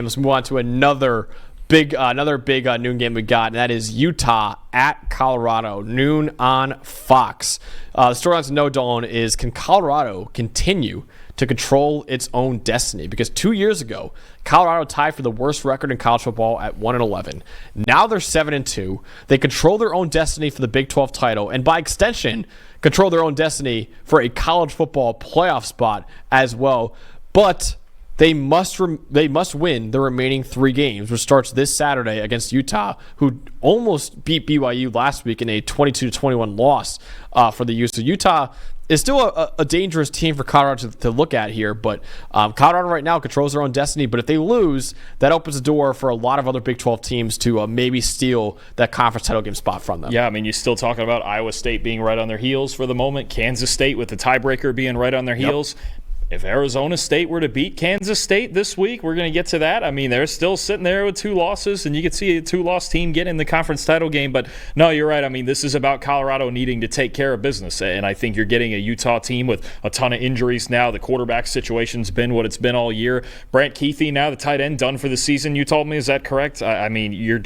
Let's move on to another big noon game we got, and that is Utah at Colorado, noon on Fox. The storyline to know, Dolan, is can Colorado continue to control its own destiny? Because 2 years ago, Colorado tied for the worst record in college football at 1-11. Now they're 7-2. They control their own destiny for the Big 12 title, and by extension, control their own destiny for a college football playoff spot as well. But they must win the remaining 3 games, which starts this Saturday against Utah, who almost beat BYU last week in a 22-21 loss for the Utes. So Utah is still a dangerous team for Colorado to look at here, but Colorado right now controls their own destiny. But if they lose, that opens the door for a lot of other Big 12 teams to maybe steal that conference title game spot from them. Yeah, I mean, you're still talking about Iowa State being right on their heels for the moment, Kansas State with the tiebreaker being right on their heels. If Arizona State were to beat Kansas State this week, we're going to get to that. I mean, they're still sitting there with 2 losses, and you could see a 2-loss team get in the conference title game. But no, you're right. I mean, this is about Colorado needing to take care of business. And I think you're getting a Utah team with a ton of injuries now. The quarterback situation's been what it's been all year. Brant Kuithe, now the tight end, done for the season, you told me. Is that correct? I mean, you're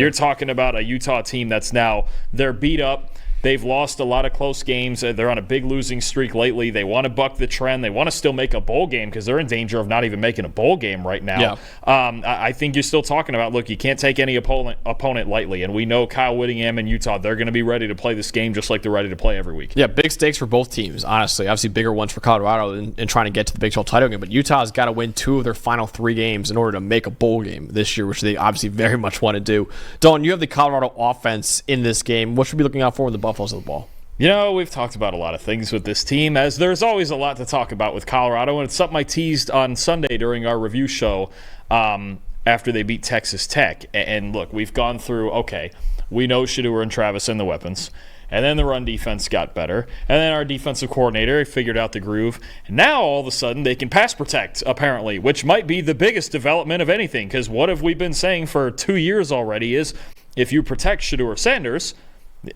talking about a Utah team that's now, they're beat up. They've lost a lot of close games. They're on a big losing streak lately. They want to buck the trend. They want to still make a bowl game because they're in danger of not even making a bowl game right now. Yeah. I think you're still talking about, look, you can't take any opponent lightly. And we know Kyle Whittingham and Utah, they're going to be ready to play this game just like they're ready to play every week. Yeah, big stakes for both teams, honestly. Obviously, bigger ones for Colorado in trying to get to the Big 12 title game. But Utah's got to win 2 of their final 3 games in order to make a bowl game this year, which they obviously very much want to do. Don, you have the Colorado offense in this game. What should we be looking out for when the Buffaloes of the ball? You know, we've talked about a lot of things with this team, as there's always a lot to talk about with Colorado, and it's something I teased on Sunday during our review show after they beat Texas Tech. And look, we've gone through, okay, we know Shedeur and Travis and the weapons, and then the run defense got better, and then our defensive coordinator figured out the groove, and now all of a sudden they can pass protect, apparently, which might be the biggest development of anything, because what have we been saying for 2 years already is if you protect Shedeur Sanders,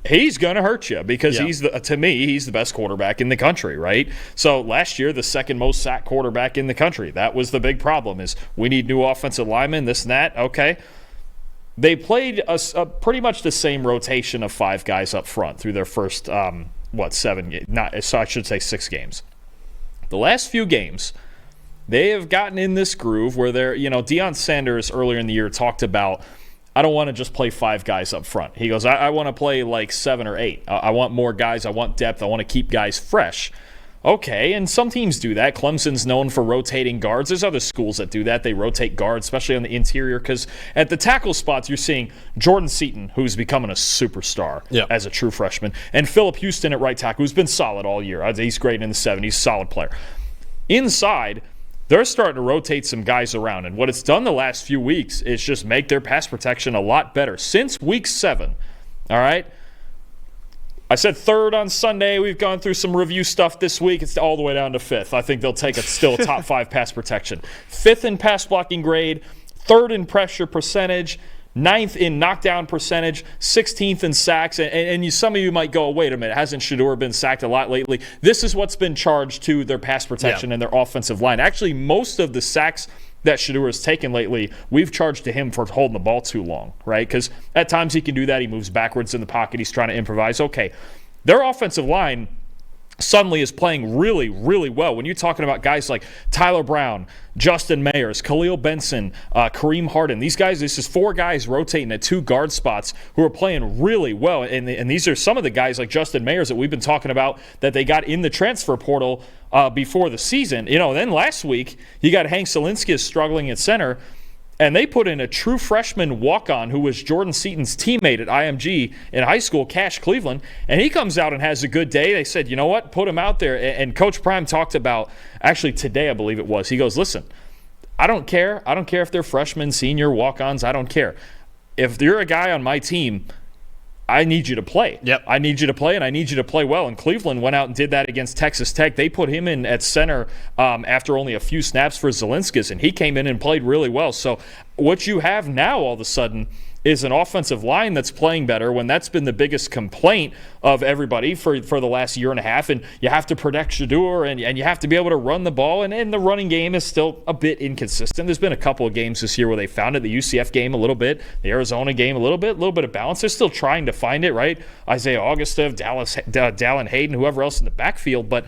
he's going to hurt you because to me, he's the best quarterback in the country, right? So last year, the second most sacked quarterback in the country. That was the big problem is we need new offensive linemen, this and that. Okay. They played a pretty much the same rotation of 5 guys up front through their first, 7 games. So I should say 6 games. The last few games, they have gotten in this groove where they're, Deion Sanders earlier in the year talked about, I don't want to just play 5 guys up front. He goes, I want to play like 7 or 8. I want more guys. I want depth. I want to keep guys fresh. Okay, and some teams do that. Clemson's known for rotating guards. There's other schools that do that. They rotate guards, especially on the interior, because at the tackle spots, you're seeing Jordan Seaton, who's becoming a superstar as a true freshman, and Phillip Houston at right tackle, who's been solid all year. He's great in the 70s, solid player. Inside, they're starting to rotate some guys around, and what it's done the last few weeks is just make their pass protection a lot better. Since week 7, all right? I said 3rd on Sunday. We've gone through some review stuff this week. It's all the way down to 5th. I think they'll take still a top 5 pass protection. 5th in pass blocking grade, 3rd in pressure percentage, 9th in knockdown percentage, 16th in sacks. And some of you might go, wait a minute, hasn't Shedeur been sacked a lot lately? This is what's been charged to their pass protection and their offensive line. Actually, most of the sacks that Shedeur has taken lately, we've charged to him for holding the ball too long, right? Because at times he can do that. He moves backwards in the pocket. He's trying to improvise. Okay, their offensive line suddenly is playing really, really well. When you're talking about guys like Tyler Brown, Justin Mayers, Khalil Benson, Kareem Harden, these guys, this is 4 guys rotating at 2 guard spots who are playing really well. And these are some of the guys like Justin Mayers that we've been talking about that they got in the transfer portal before the season. Then last week, you got Hank Zielinski struggling at center, and they put in a true freshman walk-on who was Jordan Seaton's teammate at IMG in high school, Cash Cleveland, and he comes out and has a good day. They said, you know what, put him out there. And Coach Prime talked about, actually today I believe it was, he goes, listen, I don't care. I don't care if they're freshmen, senior, walk-ons. I don't care. If you're a guy on my team, I need you to play. Yep. I need you to play, and I need you to play well. And Cleveland went out and did that against Texas Tech. They put him in at center after only a few snaps for Zielinski, and he came in and played really well. So what you have now all of a sudden is an offensive line that's playing better when that's been the biggest complaint of everybody for the last year and a half. And you have to protect Shedeur, and you have to be able to run the ball. And the running game is still a bit inconsistent. There's been a couple of games this year where they found it. The UCF game a little bit, the Arizona game a little bit of balance. They're still trying to find it, right? Isaiah Augustov, Dallin Hayden, whoever else in the backfield. But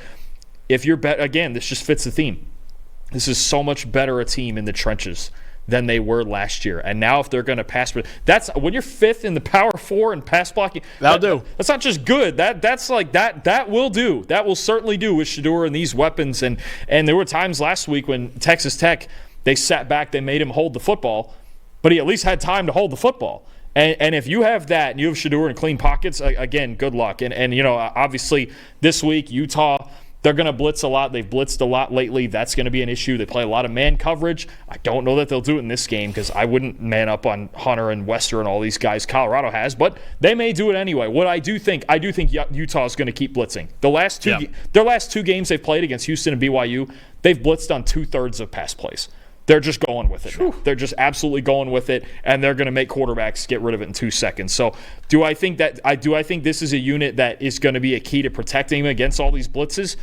if you're again, this just fits the theme. This is so much better a team in the trenches than they were last year. And now if they're going to pass, that's when you're fifth in the Power 4 in pass blocking. That'll do. That's not just good. That's like that will do. That will certainly do with Shedeur and these weapons. And there were times last week when Texas Tech, they sat back, they made him hold the football, but he at least had time to hold the football. And if you have that and you have Shedeur in clean pockets, again, good luck. And you know, obviously this week Utah, they're going to blitz a lot. They've blitzed a lot lately. That's going to be an issue. They play a lot of man coverage. I don't know that they'll do it in this game because I wouldn't man up on Hunter and Wester and all these guys Colorado has, but they may do it anyway. What I do think Utah is going to keep blitzing. Their last two games they've played against Houston and BYU, they've blitzed on 2/3 of pass plays. They're just going with it now. They're just absolutely going with it, and they're going to make quarterbacks get rid of it in 2 seconds. So do I think this is a unit that is going to be a key to protecting them against all these blitzes?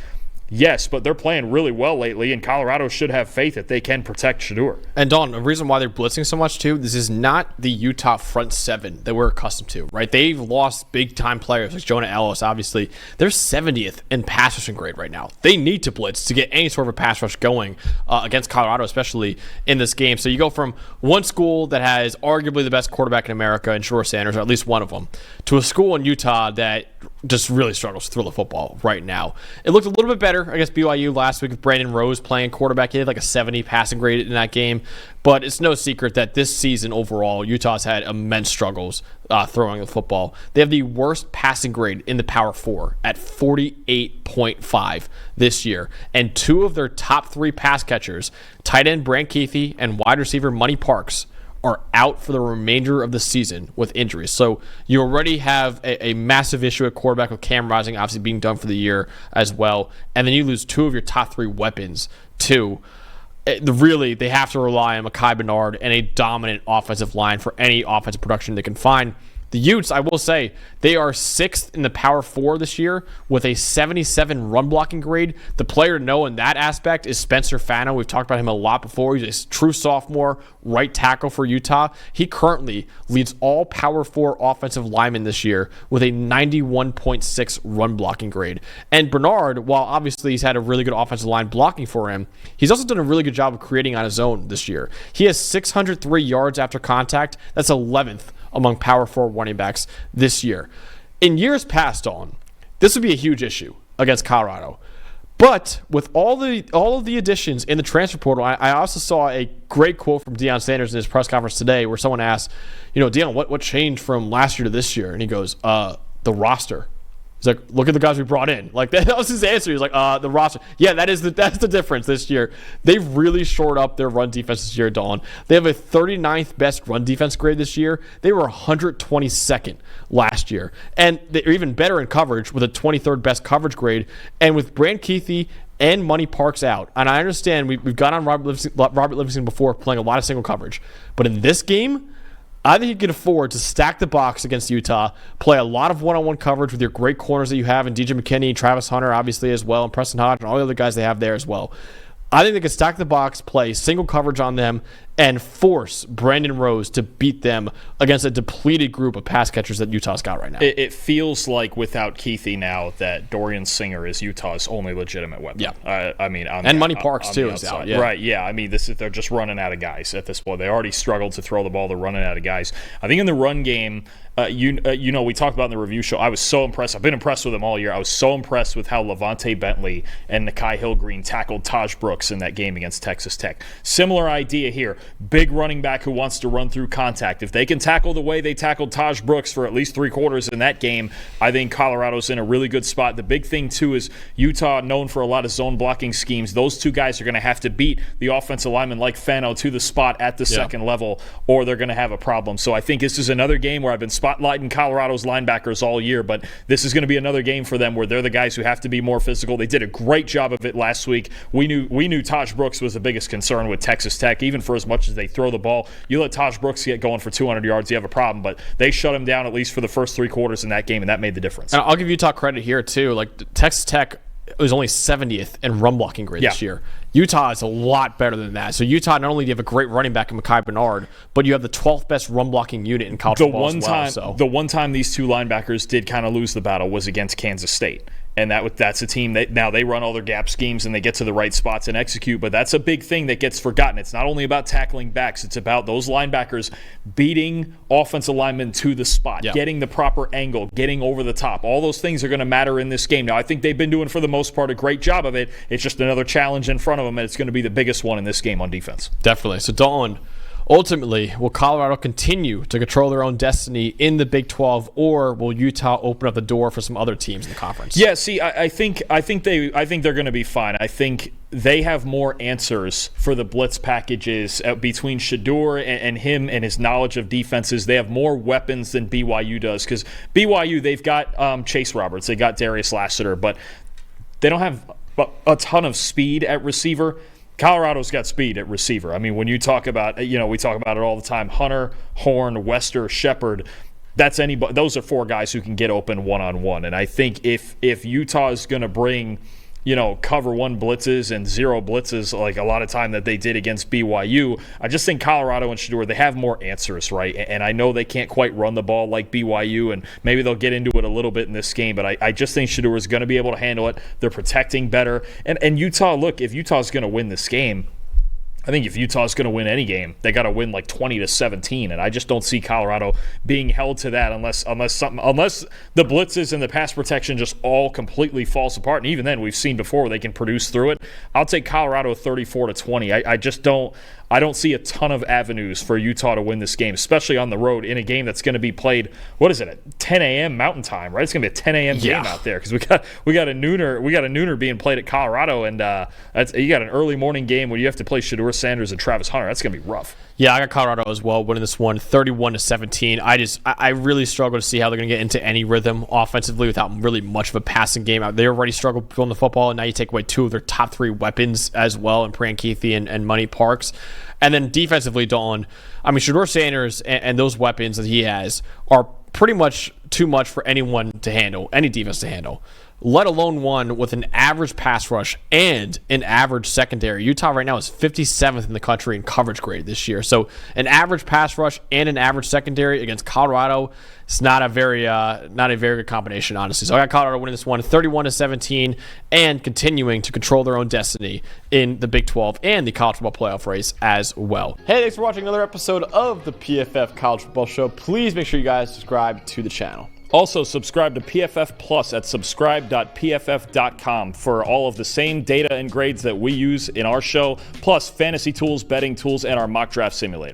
Yes, but they're playing really well lately, and Colorado should have faith that they can protect Shedeur. And Don, the reason why they're blitzing so much too, this is not the Utah front seven that we're accustomed to, right? They've lost big-time players like Jonah Ellis, obviously. They're 70th in pass rushing grade right now. They need to blitz to get any sort of a pass rush going against Colorado, especially in this game. So you go from one school that has arguably the best quarterback in America in Shedeur Sanders, or at least one of them, to a school in Utah that just really struggles to throw the football right now. It looked a little bit better against BYU last week with Brandon Rose playing quarterback. He had like a 70 passing grade in that game. But it's no secret that this season overall, Utah's had immense struggles throwing the football. They have the worst passing grade in the Power 4 at 48.5 this year. And 2 of their top 3 pass catchers, tight end Brant Keithy and wide receiver Money Parks, are out for the remainder of the season with injuries. So you already have a massive issue at quarterback with Cam Rising obviously being done for the year as well. And then you lose 2 of your top 3 weapons too. Really, they have to rely on Mekhi Bernard and a dominant offensive line for any offensive production they can find. The Utes, I will say, they are 6th in the Power 4 this year with a 77 run blocking grade. The player to know in that aspect is Spencer Fano. We've talked about him a lot before. He's a true sophomore right tackle for Utah. He currently leads all Power 4 offensive linemen this year with a 91.6 run blocking grade. And Bernard, while obviously he's had a really good offensive line blocking for him, he's also done a really good job of creating on his own this year. He has 603 yards after contact. That's 11th among Power 4 running backs this year. In years past, this would be a huge issue against Colorado. But with all of the additions in the transfer portal, I also saw a great quote from Deion Sanders in his press conference today where someone asked, Deion, what changed from last year to this year? And he goes, the roster. He's like, look at the guys we brought in. Like that was his answer. He's like, the roster. Yeah, that's the difference this year. They've really shored up their run defense this year, Dawn. They have a 39th best run defense grade this year. They were 122nd last year. And they're even better in coverage with a 23rd best coverage grade. And with Brant Keithy and Money Parks out, and I understand we've got on Robert Livingston before playing a lot of single coverage. But in this game, I think you can afford to stack the box against Utah, play a lot of one-on-one coverage with your great corners that you have in DJ McKinney, Travis Hunter, obviously, as well, and Preston Hodge, and all the other guys they have there as well. I think they can stack the box, play single coverage on them, and force Brandon Rose to beat them against a depleted group of pass catchers that Utah's got right now. It feels like without Keithy now that Dorian Singer is Utah's only legitimate weapon. Yeah. And Money Parks, too, is out. Yeah. Right, yeah. I mean, they're just running out of guys at this point. They already struggled to throw the ball. They're running out of guys. I think in the run game, we talked about in the review show, I was so impressed. I've been impressed with them all year. I was so impressed with how Levante Bentley and Nikai Hillgreen tackled Taj Brooks in that game against Texas Tech. Similar idea here. Big running back who wants to run through contact. If they can tackle the way they tackled Taj Brooks for at least 3 quarters in that game, I think Colorado's in a really good spot. The big thing, too, is Utah, known for a lot of zone blocking schemes. Those 2 guys are going to have to beat the offensive lineman like Fano to the spot at the second level, or they're going to have a problem. So I think this is another game where I've been spotlighting Colorado's linebackers all year, but this is going to be another game for them where they're the guys who have to be more physical. They did a great job of it last week. We knew Taj Brooks was the biggest concern with Texas Tech, even for as much much as they throw the ball. You let Taj Brooks get going for 200 yards, you have a problem. But they shut him down at least for the first 3 quarters in that game, and that made the difference. And I'll give Utah credit here, too. Like, Texas Tech was only 70th in run blocking grade this year. Utah is a lot better than that. So Utah, not only do you have a great running back in Mekhi Bernard, but you have the 12th best run blocking unit in college football as well. The one time these two linebackers did kind of lose the battle was against Kansas State. And that's a team that now they run all their gap schemes and they get to the right spots and execute. But that's a big thing that gets forgotten. It's not only about tackling backs. It's about those linebackers beating offensive linemen to the spot, getting the proper angle, getting over the top. All those things are going to matter in this game. Now, I think they've been doing, for the most part, a great job of it. It's just another challenge in front of them, and it's going to be the biggest one in this game on defense. Definitely. So, Dalton, ultimately, will Colorado continue to control their own destiny in the Big 12, or will Utah open up the door for some other teams in the conference? Yeah, see, I think they're going to be fine. I think they have more answers for the blitz packages between Shedeur and him and his knowledge of defenses. They have more weapons than BYU does, because BYU, they've got Chase Roberts, they got Darius Lassiter, but they don't have a ton of speed at receiver. Colorado's got speed at receiver. I mean, when you talk about, we talk about it all the time, Hunter, Horn, Wester, Shepard, that's anybody. Those are 4 guys who can get open one-on-one. And I think if Utah is going to bring, cover 1 blitzes and 0 blitzes, like a lot of time that they did against BYU, I just think Colorado and Shedeur, they have more answers, right? And I know they can't quite run the ball like BYU, and maybe they'll get into it a little bit in this game, but I just think Shedeur is going to be able to handle it. They're protecting better. And Utah, look, if Utah's going to win this game, I think if Utah's going to win any game, they got to win like 20-17, and I just don't see Colorado being held to that unless the blitzes and the pass protection just all completely falls apart. And even then, we've seen before they can produce through it. I'll take Colorado 34-20. I just don't. I don't see a ton of avenues for Utah to win this game, especially on the road in a game that's going to be played. What is it, at 10 a.m. Mountain Time? Right, it's going to be a 10 a.m. game out there, because we got a nooner being played at Colorado, and you got an early morning game where you have to play Shedeur Sanders and Travis Hunter. That's going to be rough. Yeah, I got Colorado as well, winning this one 31-17. I really struggle to see how they're going to get into any rhythm offensively without really much of a passing game. They already struggled throwing the football, and now you take away 2 of their top 3 weapons as well, in Prankethi and Money Parks. And then defensively, Dalton, I mean, Shedeur Sanders and those weapons that he has are pretty much too much for anyone to handle, any defense to handle, let alone one with an average pass rush and an average secondary. Utah right now is 57th in the country in coverage grade this year. So an average pass rush and an average secondary against Colorado, it's not a very good combination, honestly. So I got Colorado winning this one 31-17 and continuing to control their own destiny in the Big 12 and the college football playoff race as well. Hey, thanks for watching another episode of the PFF College Football Show. Please make sure you guys subscribe to the channel. Also, subscribe to PFF Plus at subscribe.pff.com for all of the same data and grades that we use in our show, plus fantasy tools, betting tools, and our mock draft simulator.